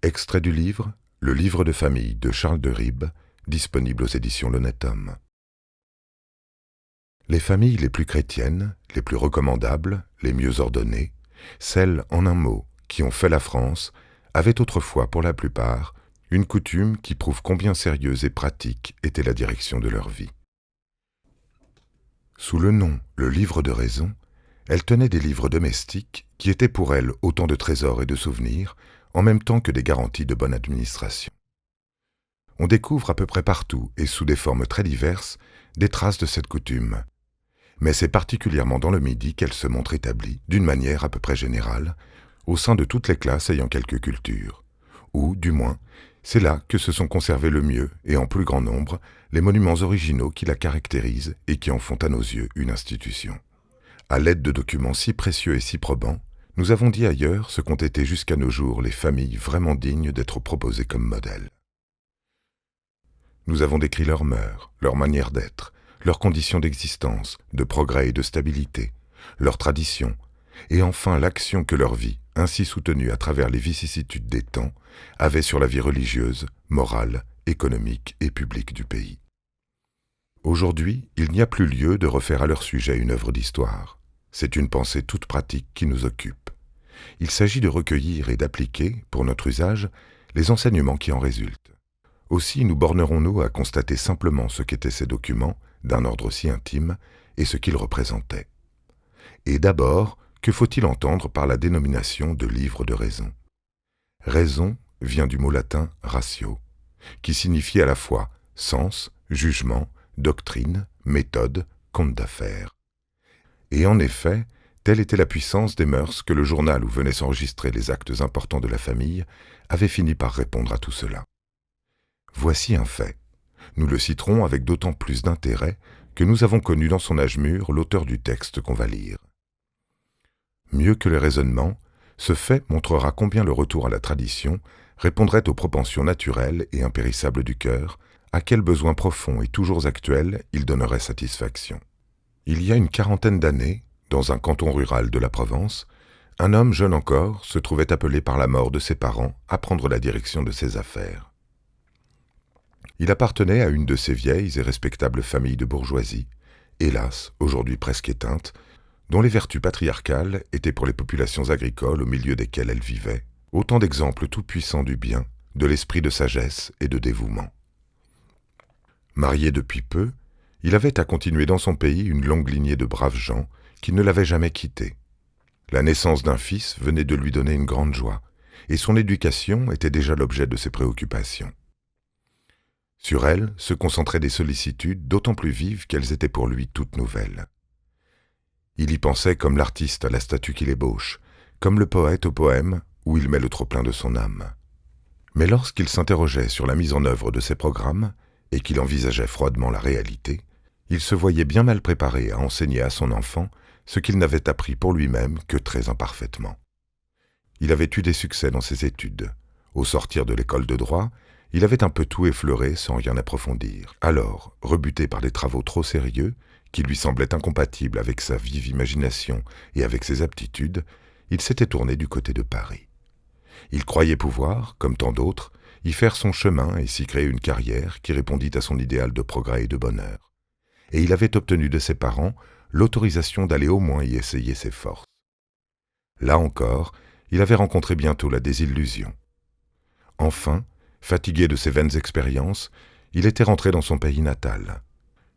Extrait du livre « Le livre de famille » de Charles de Ribes, disponible aux éditions L'Honnête Homme. Les familles les plus chrétiennes, les plus recommandables, les mieux ordonnées, celles, en un mot, qui ont fait la France, avaient autrefois, pour la plupart, une coutume qui prouve combien sérieuse et pratique était la direction de leur vie. Sous le nom « Le livre de raison », elles tenaient des livres domestiques qui étaient pour elles autant de trésors et de souvenirs, en même temps que des garanties de bonne administration. On découvre à peu près partout, et sous des formes très diverses, des traces de cette coutume. Mais c'est particulièrement dans le Midi qu'elle se montre établie, d'une manière à peu près générale, au sein de toutes les classes ayant quelque culture. Ou, du moins, c'est là que se sont conservés le mieux, et en plus grand nombre, les monuments originaux qui la caractérisent et qui en font à nos yeux une institution. À l'aide de documents si précieux et si probants, nous avons dit ailleurs ce qu'ont été jusqu'à nos jours les familles vraiment dignes d'être proposées comme modèles. Nous avons décrit leurs mœurs, leur manière d'être, leurs conditions d'existence, de progrès et de stabilité, leurs traditions, et enfin l'action que leur vie, ainsi soutenue à travers les vicissitudes des temps, avait sur la vie religieuse, morale, économique et publique du pays. Aujourd'hui, il n'y a plus lieu de refaire à leur sujet une œuvre d'histoire. C'est une pensée toute pratique qui nous occupe. Il s'agit de recueillir et d'appliquer, pour notre usage, les enseignements qui en résultent. Aussi nous bornerons-nous à constater simplement ce qu'étaient ces documents, d'un ordre si intime, et ce qu'ils représentaient. Et d'abord, que faut-il entendre par la dénomination de livre de raison ? Raison vient du mot latin ratio, qui signifie à la fois sens, jugement, doctrine, méthode, compte d'affaires. Et en effet, telle était la puissance des mœurs que le journal où venaient s'enregistrer les actes importants de la famille avait fini par répondre à tout cela. Voici un fait. Nous le citerons avec d'autant plus d'intérêt que nous avons connu dans son âge mûr l'auteur du texte qu'on va lire. Mieux que les raisonnements, ce fait montrera combien le retour à la tradition répondrait aux propensions naturelles et impérissables du cœur, à quel besoin profond et toujours actuel il donnerait satisfaction. Il y a une quarantaine d'années, dans un canton rural de la Provence, un homme jeune encore se trouvait appelé par la mort de ses parents à prendre la direction de ses affaires. Il appartenait à une de ces vieilles et respectables familles de bourgeoisie, hélas, aujourd'hui presque éteintes, dont les vertus patriarcales étaient pour les populations agricoles au milieu desquelles elles vivaient, autant d'exemples tout-puissants du bien, de l'esprit de sagesse et de dévouement. Marié depuis peu, il avait à continuer dans son pays une longue lignée de braves gens qui ne l'avaient jamais quitté. La naissance d'un fils venait de lui donner une grande joie, et son éducation était déjà l'objet de ses préoccupations. Sur elle se concentraient des sollicitudes d'autant plus vives qu'elles étaient pour lui toutes nouvelles. Il y pensait comme l'artiste à la statue qu'il ébauche, comme le poète au poème où il met le trop-plein de son âme. Mais lorsqu'il s'interrogeait sur la mise en œuvre de ses programmes, et qu'il envisageait froidement la réalité, il se voyait bien mal préparé à enseigner à son enfant ce qu'il n'avait appris pour lui-même que très imparfaitement. Il avait eu des succès dans ses études. Au sortir de l'école de droit, il avait un peu tout effleuré sans rien approfondir. Alors, rebuté par des travaux trop sérieux, qui lui semblaient incompatibles avec sa vive imagination et avec ses aptitudes, il s'était tourné du côté de Paris. Il croyait pouvoir, comme tant d'autres, y faire son chemin et s'y créer une carrière qui répondit à son idéal de progrès et de bonheur. Et il avait obtenu de ses parents l'autorisation d'aller au moins y essayer ses forces. Là encore, il avait rencontré bientôt la désillusion. Enfin, fatigué de ses vaines expériences, il était rentré dans son pays natal.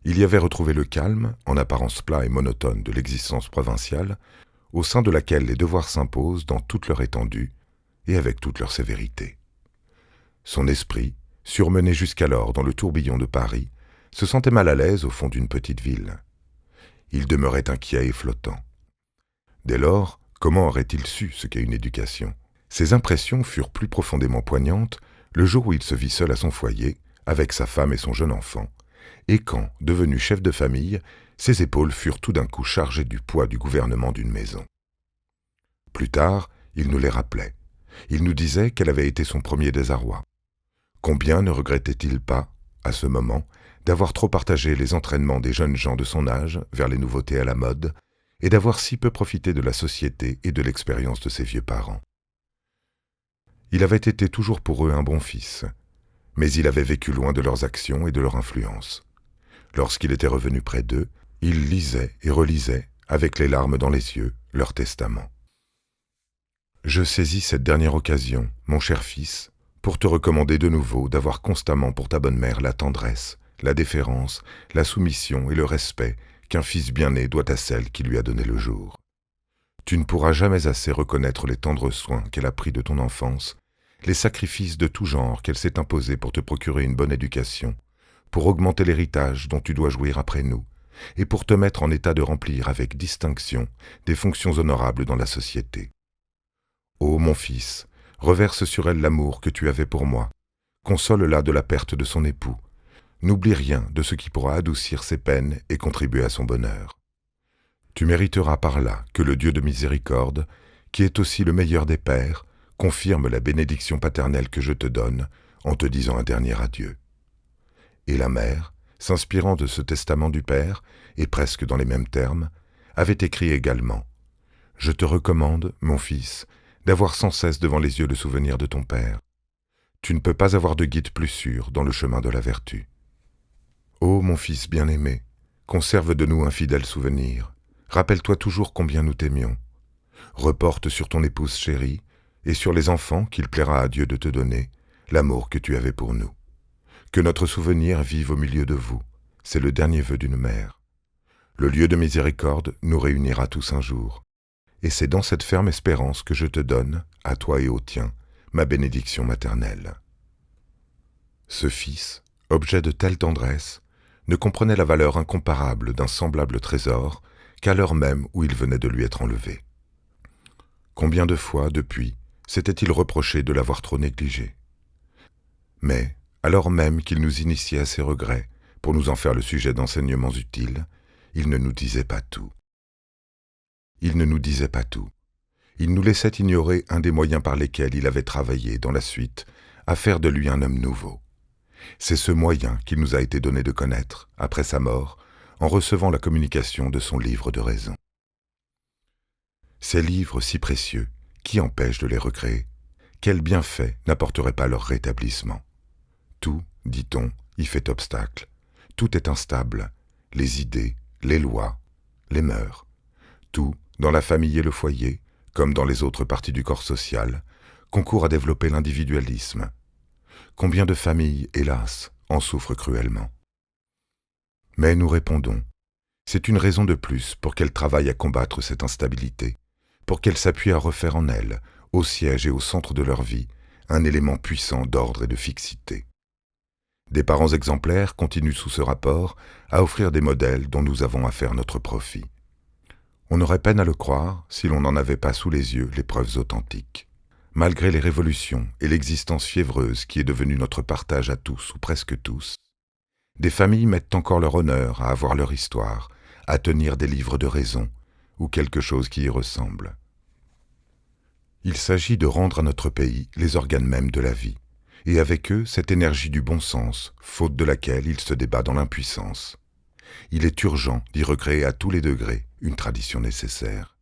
Il y avait retrouvé le calme, en apparence plat et monotone de l'existence provinciale, au sein de laquelle les devoirs s'imposent dans toute leur étendue et avec toute leur sévérité. Son esprit, surmené jusqu'alors dans le tourbillon de Paris, se sentait mal à l'aise au fond d'une petite ville. Il demeurait inquiet et flottant. Dès lors, comment aurait-il su ce qu'est une éducation ? Ses impressions furent plus profondément poignantes le jour où il se vit seul à son foyer, avec sa femme et son jeune enfant, et quand, devenu chef de famille, ses épaules furent tout d'un coup chargées du poids du gouvernement d'une maison. Plus tard, il nous les rappelait. Il nous disait quel avait été son premier désarroi. Combien ne regrettait-il pas, à ce moment, d'avoir trop partagé les entraînements des jeunes gens de son âge vers les nouveautés à la mode, et d'avoir si peu profité de la société et de l'expérience de ses vieux parents. Il avait été toujours pour eux un bon fils, mais il avait vécu loin de leurs actions et de leur influence. Lorsqu'il était revenu près d'eux, il lisait et relisait, avec les larmes dans les yeux, leur testament. Je saisis cette dernière occasion, mon cher fils, pour te recommander de nouveau d'avoir constamment pour ta bonne mère la tendresse, la déférence, la soumission et le respect qu'un fils bien-né doit à celle qui lui a donné le jour. Tu ne pourras jamais assez reconnaître les tendres soins qu'elle a pris de ton enfance, les sacrifices de tout genre qu'elle s'est imposés pour te procurer une bonne éducation, pour augmenter l'héritage dont tu dois jouir après nous, et pour te mettre en état de remplir avec distinction des fonctions honorables dans la société. Ô mon fils, reverse sur elle l'amour que tu avais pour moi, console-la de la perte de son époux, n'oublie rien de ce qui pourra adoucir ses peines et contribuer à son bonheur. Tu mériteras par là que le Dieu de miséricorde, qui est aussi le meilleur des pères, confirme la bénédiction paternelle que je te donne en te disant un dernier adieu. Et la mère, s'inspirant de ce testament du père, et presque dans les mêmes termes, avait écrit également « Je te recommande, mon fils, d'avoir sans cesse devant les yeux le souvenir de ton père. Tu ne peux pas avoir de guide plus sûr dans le chemin de la vertu. Ô mon fils bien-aimé, conserve de nous un fidèle souvenir. Rappelle-toi toujours combien nous t'aimions. Reporte sur ton épouse chérie et sur les enfants qu'il plaira à Dieu de te donner l'amour que tu avais pour nous. Que notre souvenir vive au milieu de vous, c'est le dernier vœu d'une mère. Le lieu de miséricorde nous réunira tous un jour. Et c'est dans cette ferme espérance que je te donne, à toi et aux tiens, ma bénédiction maternelle. » Ce fils, objet de telle tendresse, ne comprenait la valeur incomparable d'un semblable trésor qu'à l'heure même où il venait de lui être enlevé. Combien de fois, depuis, s'était-il reproché de l'avoir trop négligé? Mais, alors même qu'il nous initiait à ses regrets, pour nous en faire le sujet d'enseignements utiles, il ne nous disait pas tout. Il ne nous disait pas tout. Il nous laissait ignorer un des moyens par lesquels il avait travaillé, dans la suite, à faire de lui un homme nouveau. C'est ce moyen qu'il nous a été donné de connaître, après sa mort, en recevant la communication de son livre de raison. Ces livres si précieux, qui empêche de les recréer? Quel bienfait n'apporterait pas leur rétablissement? Tout, dit-on, y fait obstacle. Tout est instable, les idées, les lois, les mœurs. Tout, dans la famille et le foyer, comme dans les autres parties du corps social, concourt à développer l'individualisme. Combien de familles, hélas, en souffrent cruellement? Mais nous répondons, c'est une raison de plus pour qu'elles travaillent à combattre cette instabilité, pour qu'elles s'appuient à refaire en elles, au siège et au centre de leur vie, un élément puissant d'ordre et de fixité. Des parents exemplaires continuent sous ce rapport à offrir des modèles dont nous avons à faire notre profit. On aurait peine à le croire si l'on n'en avait pas sous les yeux les preuves authentiques. Malgré les révolutions et l'existence fiévreuse qui est devenue notre partage à tous ou presque tous, des familles mettent encore leur honneur à avoir leur histoire, à tenir des livres de raison ou quelque chose qui y ressemble. Il s'agit de rendre à notre pays les organes mêmes de la vie, et avec eux cette énergie du bon sens, faute de laquelle il se débat dans l'impuissance. Il est urgent d'y recréer à tous les degrés une tradition nécessaire.